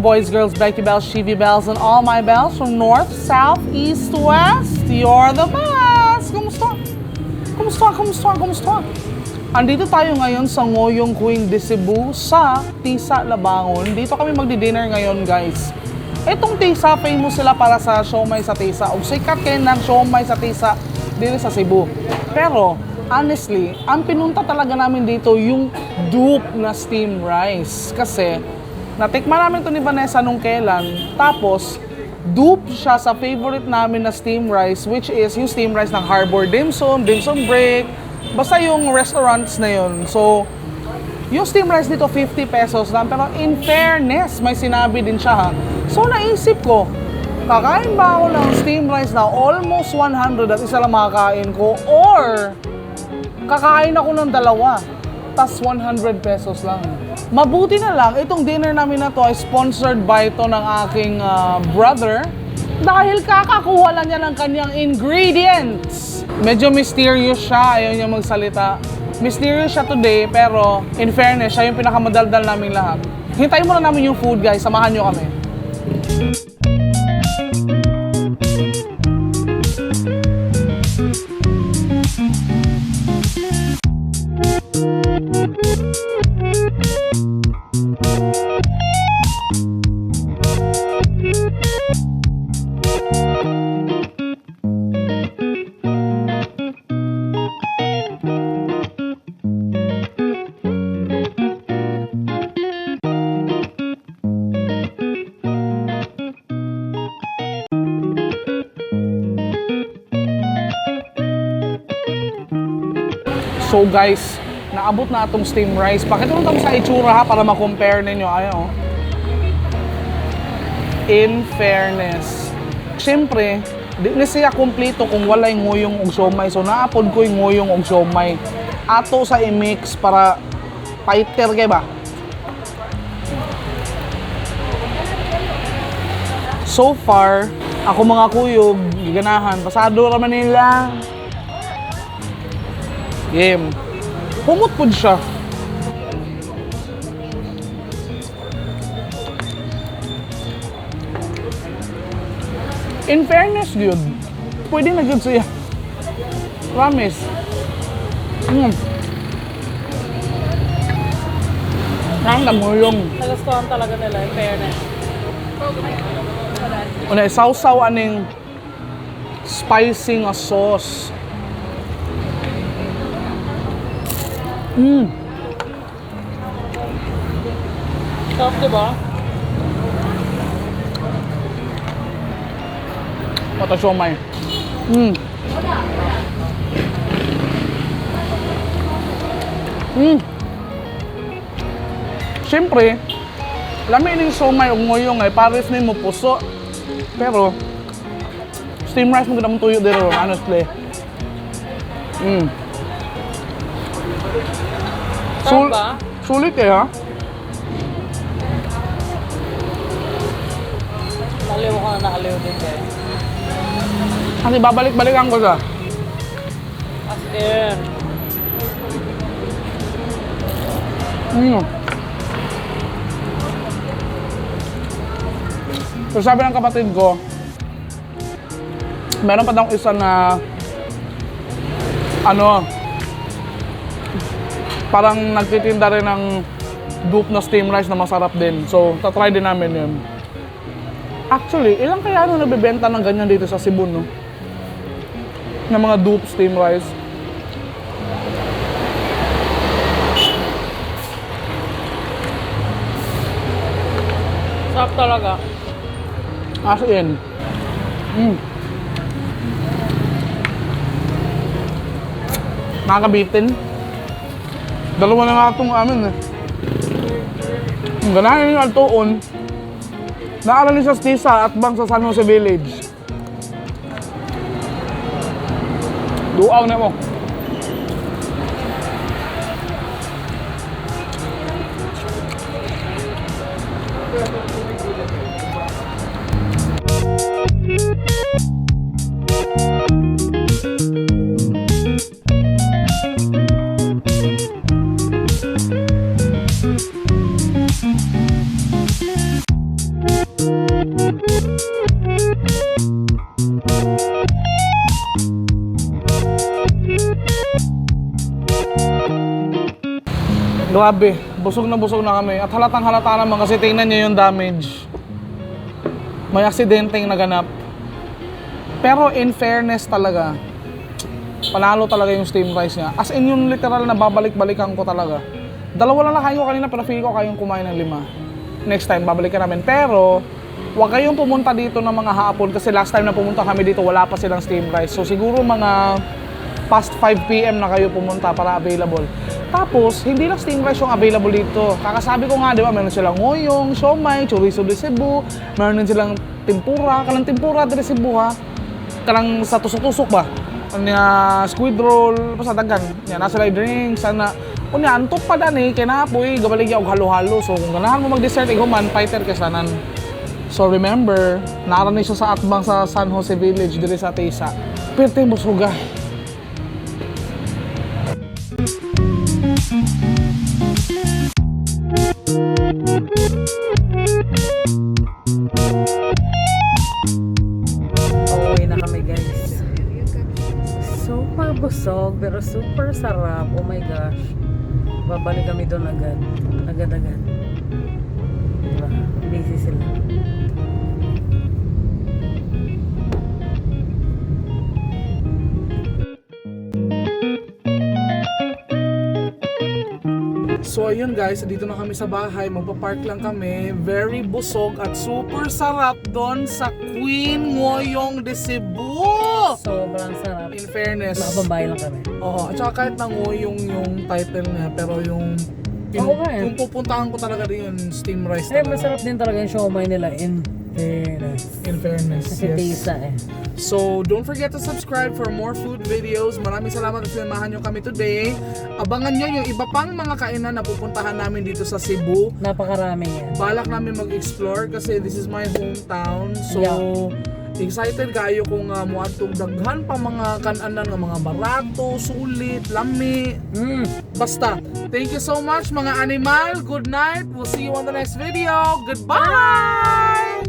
boys, girls, Becky Bells, Chevy Bells, and all my bells from north, south, east, west. You're the best! Kumusta? Kumusta? Kumusta? Kumusta? Andito tayo ngayon sa Ngoyong Queen de Cebu sa Tisa, Labangon. Dito kami magdi-dinner ngayon, guys. Itong Tisa, famous sila para sa siomai sa Tisa. O sikat kayo ng siomai sa Tisa dito sa Cebu. Pero, honestly, ang pinunta talaga namin dito yung dupe na steamed rice. Kasi, natikman namin to ni Vanessa nung kailan. Tapos, dupe siya sa favorite namin na steamed rice, which is yung steamed rice ng Harbor Dim Sum, Dim Sum Break, basta yung restaurants na yun. So, yung steamed rice dito, 50 pesos lang. Pero in fairness, may sinabi din siya ha. So, naisip ko, kakain ba ako ng steamed rice na almost 100 at isa lang makakain ko? Or, kakain ako ng dalawa, tas 100 pesos lang. Mabuti na lang, itong dinner namin na to ay sponsored by ito ng aking brother dahil kakakuha lang niya ng kanyang ingredients. Medyo mysterious siya, ayaw niya magsalita. Mysterious siya today, pero in fairness, siya yung pinakamadaldal naming lahat. Hintayin muna namin yung food, guys. Samahan niyo kami. So guys, naabot na itong steamed rice. Pakita mo sa itsura ha para ma-compare ninyo. Ayan oh. In fairness. Siyempre, di na siya kumplito kung walay nguyong og siomai. So naapod ko yung nguyong og siomai. Ato sa i-mix para fighter kay ba? So far, ako mga kuyog, giganahan. Pasado raman nila. Game. Humot po siya. In fairness, good. Pwede na good siya. Promise. Ang namulong. Nagustuhan talaga nila, in fairness. Una, sausaw aning spicy nga sauce. Sarap, diba? Mata siomai. Siyempre, lamin yung siomai o ngoyong ay pares na mo puso. Pero, steamed rice mo ganang tuyo dito, honestly. Sarap ba? Sulit eh ha? Naliw ko na nakaliw din kayo. Kasi babalik-balikan ko siya. As in. So sabi ng kapatid ko, meron pa daw isa na parang nagtitinda rin ng dupe na steamed rice na masarap din. So, tatry din namin yun. Actually, ilang kaya nabibenta ng ganyan dito sa Cebu, no? Na mga dupe steamed rice. Sarap talaga. As in. Nakakabitin. Dalawa na nga itong amin eh. Ang ganahin yung altoon. Naaral sa Tisa at bang sa San Jose Village. Duaw na mo. Grabe, busog na kami. At halatang halata naman kasi tingnan nyo yung damage. May aksidenteng naganap. Pero in fairness talaga, panalo talaga yung steam rice niya. As in yung literal na babalik-balikan ko talaga. Dalawa lang na kayo kanina pero feeling ko kayong kumain ng 5. Next time, babalikan namin. Pero, huwag kayong pumunta dito ng mga hapon kasi last time na pumunta kami dito, wala pa silang steam rice. So siguro mga past 5 PM na kayo pumunta para available. Tapos, hindi lang steam rice yung available dito. Kakasabi ko nga, di ba, meron silang ngoyong, siomai, chorizo de Cebu, meron din silang tempura, kanang tempura de Cebu ha. Kanang sa tusok-tusok ba? Kanya squid roll, basta daghan. Yan, nasa live drinks, sana. Kunya, antok pa dan eh, kaya napoy, gabalig yung halo-halo. So, kung ganahan mo mag-dessert, iguman, fighter kasanan. So, remember, naran siya sa atbang sa San Jose Village, diri sa Tesa. Pwerte mo suga. Pauwi na kami guys. Super busog pero super sarap. Oh my gosh. Babalik kami doon agad. Agad-agad. Diba? Busy sila. So ayun guys, dito na kami sa bahay, magpa-park lang kami. Very busog at super sarap doon sa Queen Ngoyong de Cebu. Sobrang sarap. In fairness. Nakabambay lang kami. Oo, at saka kahit na Ngoyong yung title niya, pero yung Oo nga eh. yung pupuntahan ko talaga din yung steam rice Eh, talaga. masarap din talaga yung siomai nila in fairness. In fairness, Kasi Tesa eh. So, don't forget to subscribe for more food videos. Maraming salamat at sinamahan nyo kami today. Abangan nyo yung iba pang mga kainan na pupuntahan namin dito sa Cebu. Napakarami yan. Balak namin mag-explore kasi this is my hometown. So, Yeah. excited kayo kung muadtong daghan pa mga kananan nga mga barato, sulit, lami. Basta, thank you so much mga animal. Good night. We'll see you on the next video. Goodbye!